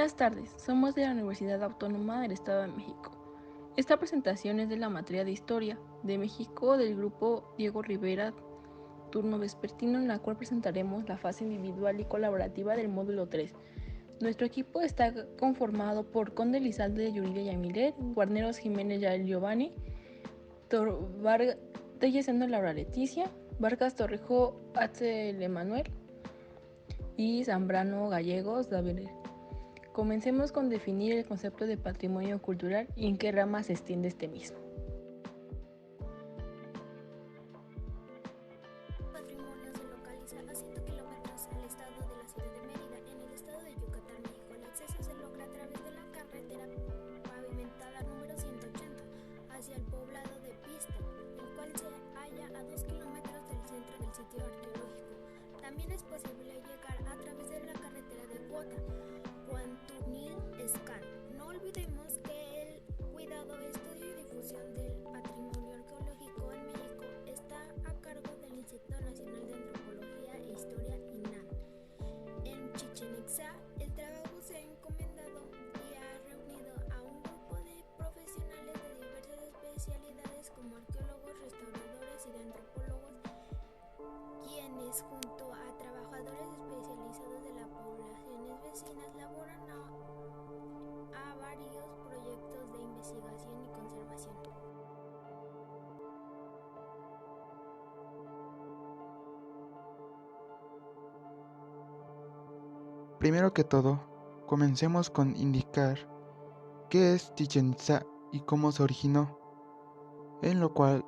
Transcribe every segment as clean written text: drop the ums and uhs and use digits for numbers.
Buenas tardes, somos de la Universidad Autónoma del Estado de México. Esta presentación es de la materia de Historia de México del grupo Diego Rivera, turno vespertino, en la cual presentaremos la fase individual y colaborativa del módulo 3. Nuestro equipo está conformado por Conde Lizalde Yuridia Yamilet, Guarneros Jiménez Yael Giovanni, Tellezano Laura Leticia, Vargas Torrejo Axel Emanuel y Zambrano Gallegos David. Comencemos con definir el concepto de patrimonio cultural y en qué rama se extiende este mismo. Patrimonio se localiza a 100 kilómetros al estado de la ciudad de Mérida, en el estado de Yucatán, México. El acceso se logra a través de la carretera pavimentada número 180 hacia el poblado de Pista, el cual se halla a 2 kilómetros del centro del sitio arqueológico. También es posible llegar a través de la carretera de Cuota, Huantunil-Escan. No olvidemos que el cuidado, estudio y difusión del patrimonio arqueológico en México está a cargo del Instituto Nacional de Antropología e Historia, INAH. En Chichén Itzá, el trabajo se ha encomendado y ha reunido a un grupo de profesionales de diversas especialidades como arqueólogos, restauradores y de antropólogos, quienes junto a trabajadores especializados de las poblaciones vecinas laboran a varios proyectos de investigación y conservación. Primero que todo, comencemos con indicar qué es Chichén Itzá y cómo se originó, en lo cual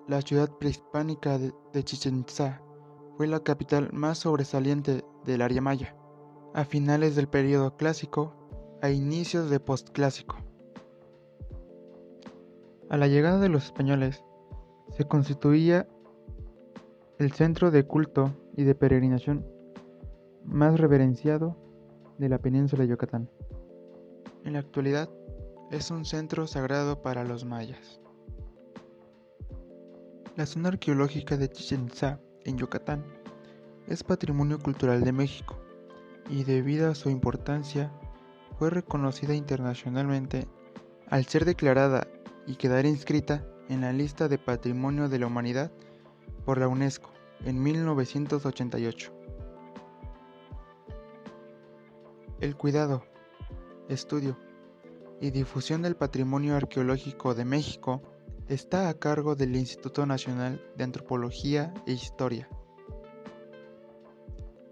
la ciudad prehispánica de Chichén Itzá fue la capital más sobresaliente del área maya, a finales del período clásico a inicios de postclásico. A la llegada de los españoles, se constituía el centro de culto y de peregrinación más reverenciado de la península de Yucatán. En la actualidad, es un centro sagrado para los mayas. La zona arqueológica de Chichén Itzá, en Yucatán, es Patrimonio Cultural de México y debido a su importancia fue reconocida internacionalmente al ser declarada y quedar inscrita en la lista de Patrimonio de la Humanidad por la UNESCO en 1988. El cuidado, estudio y difusión del patrimonio arqueológico de México está a cargo del Instituto Nacional de Antropología e Historia.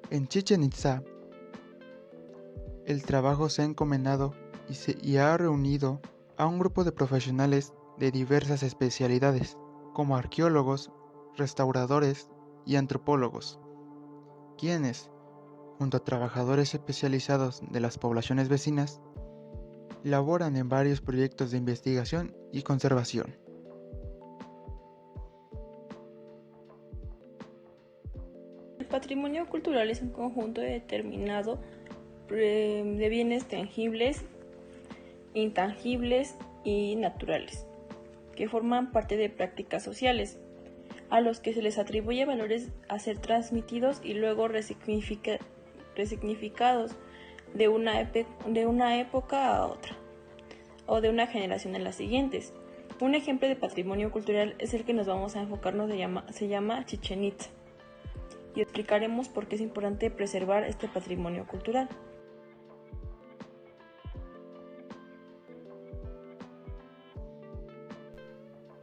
En Chichén Itzá, el trabajo se ha encomendado y ha reunido a un grupo de profesionales de diversas especialidades, como arqueólogos, restauradores y antropólogos, quienes, junto a trabajadores especializados de las poblaciones vecinas, laboran en varios proyectos de investigación y conservación. El patrimonio cultural es un conjunto determinado de bienes tangibles, intangibles y naturales, que forman parte de prácticas sociales, a los que se les atribuye valores a ser transmitidos y luego resignificados de una época a otra, o de una generación a las siguientes. Un ejemplo de patrimonio cultural es el que nos vamos a enfocarnos, se llama Chichén Itzá, y explicaremos por qué es importante preservar este patrimonio cultural.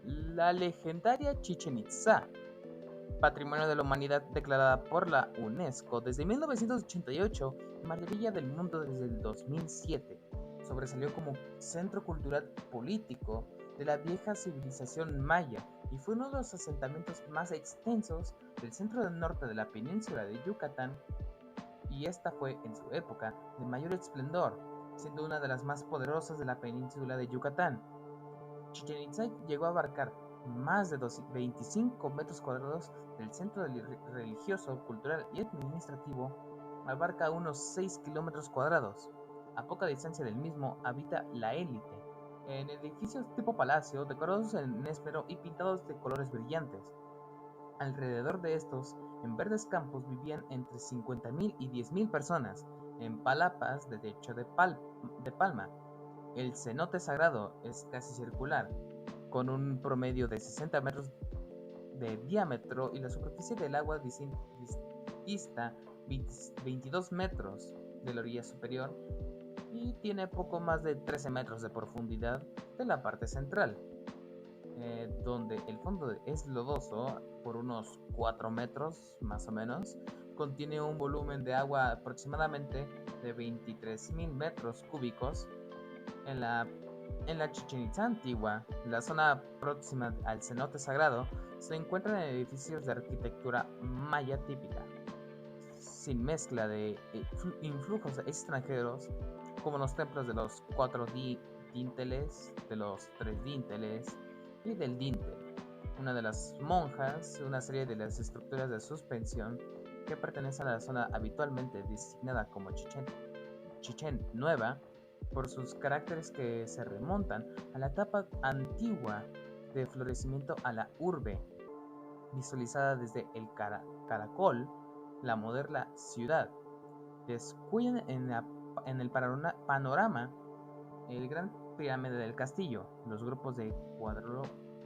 La legendaria Chichén Itzá, Patrimonio de la Humanidad declarada por la UNESCO desde 1988 y Maravilla del Mundo desde el 2007, sobresalió como centro cultural político de la vieja civilización maya y fue uno de los asentamientos más extensos del centro del norte de la península de Yucatán, y esta fue en su época de mayor esplendor, siendo una de las más poderosas de la península de Yucatán. Chichén Itzá llegó a abarcar más de 25 metros cuadrados del centro religioso, cultural y administrativo, abarca unos 6 kilómetros cuadrados. A poca distancia del mismo habita la élite, en edificios tipo palacio, decorados en esmero y pintados de colores brillantes. Alrededor de estos, en verdes campos, vivían entre 50.000 y 10.000 personas, en palapas de techo de palma. El cenote sagrado es casi circular, con un promedio de 60 metros de diámetro y la superficie del agua dista 22 metros de la orilla superior y tiene poco más de 13 metros de profundidad de la parte central, donde el fondo es lodoso por unos 4 metros más o menos. Contiene un volumen de agua aproximadamente de 23.000 metros cúbicos. En la Chichén Itzá antigua, la zona próxima al cenote sagrado, se encuentran edificios de arquitectura maya típica, sin mezcla de influjos extranjeros, como los templos de los 4 dinteles, de los 3 dinteles y del dintel, una de las monjas, una serie de las estructuras de suspensión que pertenecen a la zona habitualmente designada como Chichén Nueva, por sus caracteres que se remontan a la etapa antigua de florecimiento a la urbe, visualizada desde el Caracol, la moderna ciudad. Descuidan en el panorama el gran pirámide del castillo, los grupos de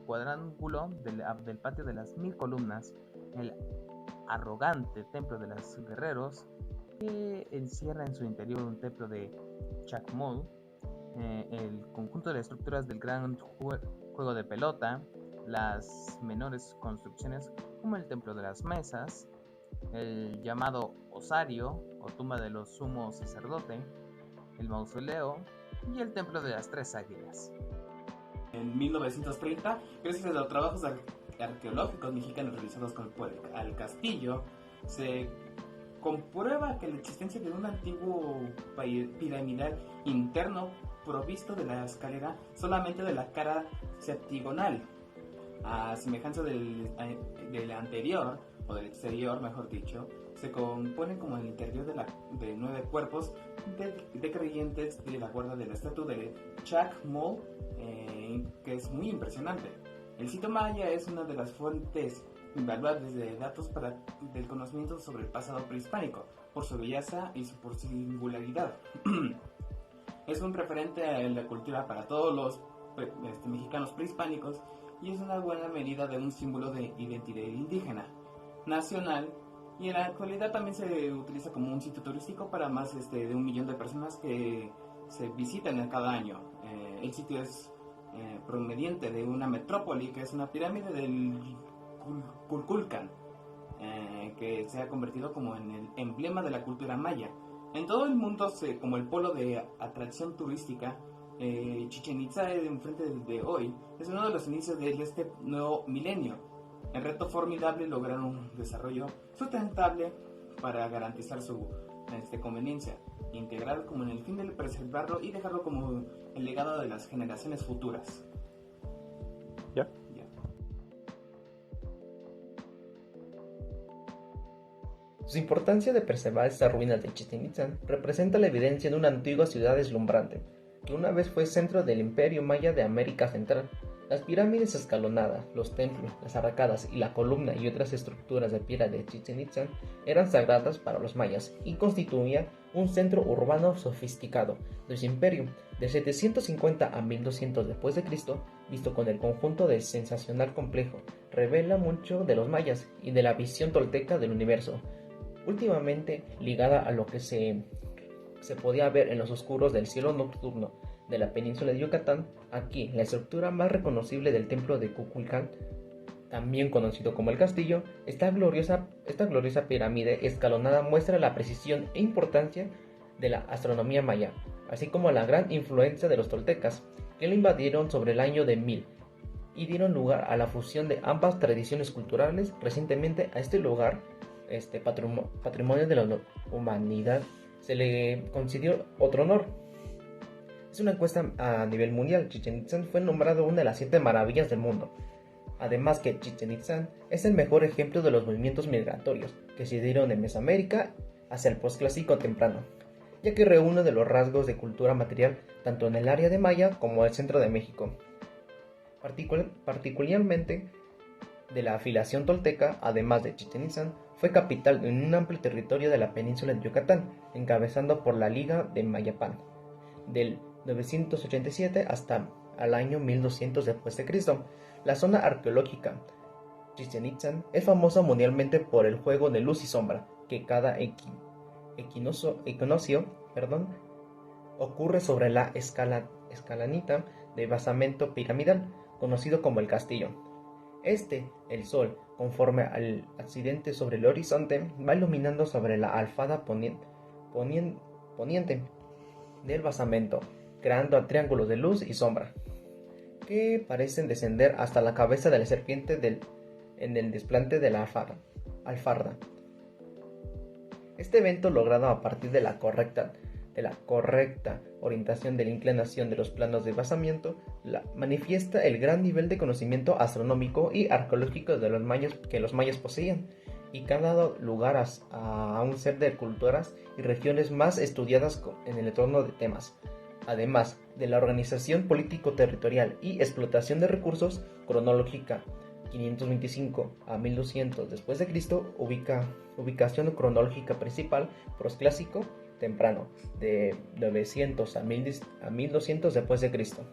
cuadrángulo del patio de las 1000 columnas, el arrogante templo de los guerreros, que encierra en su interior un templo de Chacmol, el conjunto de estructuras del gran juego de pelota, las menores construcciones como el templo de las mesas, el llamado osario o tumba de los sumos sacerdotes, el mausoleo y el templo de las 3 águilas. En 1930, gracias a los trabajos arqueológicos mexicanos realizados al castillo, se comprueba que la existencia de un antiguo piramidal interno provisto de la escalera solamente de la cara septigonal, a semejanza del anterior, o del exterior mejor dicho, se compone como el interior de 9 cuerpos de creyentes de la guarda de la estatua de Chacmol, que es muy impresionante. El sitio maya es una de las fuentes invaluables de datos del conocimiento sobre el pasado prehispánico, por su belleza y por su singularidad. Es un referente a la cultura para todos los mexicanos prehispánicos y es una buena medida de un símbolo de identidad indígena, nacional, y en la actualidad también se utiliza como un sitio turístico para más de 1 millón de personas que se visitan cada año. El sitio es proveniente de una metrópoli que es una pirámide del Kukulcán, que se ha convertido como en el emblema de la cultura maya. En todo el mundo, como el polo de atracción turística, Chichén Itzá, enfrente de hoy, es uno de los inicios de este nuevo milenio. El reto formidable es lograr un desarrollo sustentable para garantizar su conveniencia, integral como en el fin de preservarlo y dejarlo como el legado de las generaciones futuras. ¿Ya? Su importancia de preservar estas ruinas de Chichén Itzá representa la evidencia de una antigua ciudad deslumbrante, que una vez fue centro del imperio maya de América Central. Las pirámides escalonadas, los templos, las arcadas y la columna y otras estructuras de piedra de Chichén Itzá eran sagradas para los mayas y constituían un centro urbano sofisticado de su imperio. De 750 a 1200 después de Cristo, visto con el conjunto de sensacional complejo, revela mucho de los mayas y de la visión tolteca del universo, últimamente ligada a lo que se podía ver en los oscuros del cielo nocturno de la península de Yucatán. Aquí, la estructura más reconocible del templo de Kukulcán, también conocido como el castillo, esta gloriosa pirámide escalonada muestra la precisión e importancia de la astronomía maya, así como la gran influencia de los toltecas, que lo invadieron sobre el año de 1000 y dieron lugar a la fusión de ambas tradiciones culturales. Recientemente a este lugar, patrimonio de la humanidad, se le concedió otro honor. Es una encuesta a nivel mundial. Chichén Itzá fue nombrado una de las 7 maravillas del mundo. Además que Chichén Itzá es el mejor ejemplo de los movimientos migratorios que se dieron en Mesoamérica hacia el posclásico temprano, ya que reúne de los rasgos de cultura material tanto en el área de Maya como el centro de México. Particularmente de la afiliación tolteca, además de Chichén Itzá, fue capital en un amplio territorio de la península de Yucatán, encabezando por la Liga de Mayapán, del 987 hasta el año 1200 después de Cristo. La zona arqueológica Chichén Itzá es famosa mundialmente por el juego de luz y sombra, que cada equinoccio ocurre sobre la escalanita de basamento piramidal, conocido como el castillo. El sol, conforme al accidente sobre el horizonte, va iluminando sobre la alfada poniente del basamento, creando triángulos de luz y sombra, que parecen descender hasta la cabeza de la serpiente en el desplante de la alfarda. Este evento, logrado a partir de la correcta orientación de la inclinación de los planos de basamiento, manifiesta el gran nivel de conocimiento astronómico y arqueológico de los mayas que los mayas poseían, y que han dado lugar a un ser de culturas y regiones más estudiadas en el entorno de temas. Además de la organización político-territorial y explotación de recursos, cronológica 525 a 1200 después de Cristo, ubicación cronológica principal, prosclásico temprano, de 900 a 1200 después de Cristo.